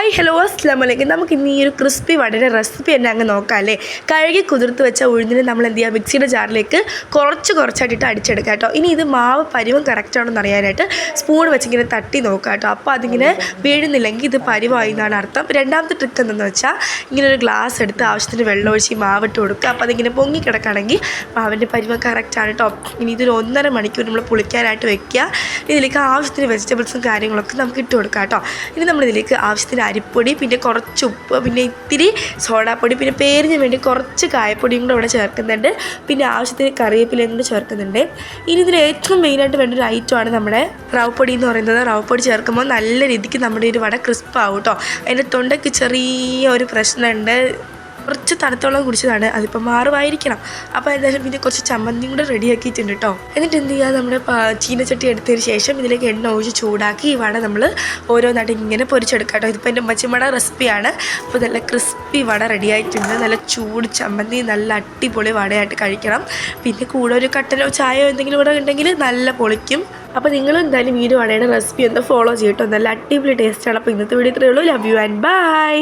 Hi hello അസ്സലാമു അലൈക്കും. നമുക്ക് ഇന്ന് ഈ ഒരു ക്രിസ്പി വടയുടെ റെസിപ്പി തന്നെ അങ്ങ് നോക്കാം അല്ലേ. കഴുകി കുതിർത്ത് വെച്ച ഉഴുന്നിന് നമ്മൾ എന്ത് ചെയ്യുക, മിക്സിയുടെ ജാറിലേക്ക് കുറച്ചായിട്ടിട്ട് അടിച്ചെടുക്കാം കേട്ടോ. ഇനി ഇത് മാവ് പരിവും കറക്റ്റാണെന്ന് അറിയാനായിട്ട് സ്പൂൺ വെച്ചിങ്ങനെ തട്ടി നോക്കാം കേട്ടോ. അപ്പോൾ അതിങ്ങനെ വീഴുന്നില്ലെങ്കിൽ ഇത് പരിവായി എന്നാണ് അർത്ഥം. രണ്ടാമത്തെ ട്രിക്ക് എന്തെന്ന് വെച്ചാൽ ഇങ്ങനെ ഒരു ഗ്ലാസ് എടുത്ത് ആവശ്യത്തിന് വെള്ളം ഒഴിച്ച് മാവിട്ട് കൊടുക്കുക. അപ്പോൾ അതിങ്ങനെ പൊങ്ങി കിടക്കുകയാണെങ്കിൽ മാവിൻ്റെ പരിവ് കറക്റ്റാണ് കേട്ടോ. ഇനി ഇതൊരു 1.5 മണിക്കൂർ നമ്മൾ പുളിക്കാനായിട്ട് വെക്കുക. ഇതിലേക്ക് ആവശ്യത്തിന് വെജിറ്റബിൾസും കാര്യങ്ങളൊക്കെ നമുക്ക് ഇട്ട് കൊടുക്കാം കേട്ടോ. ഇനി നമ്മളിതിലേക്ക് ആവശ്യത്തിന് അരിപ്പൊടി, പിന്നെ കുറച്ച് ഉപ്പ്, പിന്നെ ഇത്തിരി സോഡാപ്പൊടി, പിന്നെ പേരിന് വേണ്ടി കുറച്ച് കായപ്പൊടിയും കൂടെ ഇവിടെ ചേർക്കുന്നുണ്ട്. പിന്നെ ആവശ്യത്തിന് കറിവേപ്പിലയും കൂടെ ചേർക്കുന്നുണ്ട്. ഇനി ഇതിൽ ഏറ്റവും മെയിനായിട്ട് വേണ്ട ഒരു ഐറ്റമാണ് നമ്മുടെ റവ പൊടി എന്ന് പറയുന്നത്. റവ പൊടി ചേർക്കുമ്പോൾ നല്ല രീതിക്ക് നമ്മുടെ ഒരു വട ക്രിസ്പാവും കേട്ടോ. അതിൻ്റെ തൊണ്ടയ്ക്ക് ചെറിയ ഒരു പ്രശ്നമുണ്ട്. കുറച്ച് തണുത്തോളം കുടിച്ചതാണ്, അതിപ്പോൾ മാറുമായിരിക്കണം. അപ്പോൾ എന്തായാലും പിന്നെ കുറച്ച് ചമ്മന്തിയും കൂടെ റെഡിയാക്കിയിട്ടുണ്ട് കേട്ടോ. എന്നിട്ട് എന്ത് ചെയ്യുക, നമ്മുടെ ചീനച്ചട്ടി എടുത്തതിന് ശേഷം ഇതിലേക്ക് എണ്ണ ഒഴിച്ച് ചൂടാക്കി ഈ വട നമ്മൾ ഓരോന്നായിട്ട് ഇങ്ങനെ പൊരിച്ചെടുക്കാം കേട്ടോ. ഇതിപ്പോൾ എൻ്റെ ഉമ്മച്ചിമ്മയുടെ റെസിപ്പിയാണ്. അപ്പോൾ നല്ല ക്രിസ്പി വട റെഡിയായിട്ടുണ്ട്. നല്ല ചൂട് ചമ്മന്തി, നല്ല അടിപൊളി വടയായിട്ട് കഴിക്കണം. പിന്നെ കൂടെ ഒരു കട്ടനോ ചായയോ എന്തെങ്കിലും കൂടെ ഉണ്ടെങ്കിൽ നല്ല പൊളിക്കും. അപ്പോൾ നിങ്ങൾ എന്തായാലും ഈ ഒരു വടയുടെ റെസിപ്പി ഒന്ന് ഫോളോ ചെയ്യട്ടോ. നല്ല അടിപൊളി ടേസ്റ്റാണ്. അപ്പോൾ ഇന്നത്തെ വീഡിയോ ഇത്രയേ ഉള്ളൂ. Love you and by.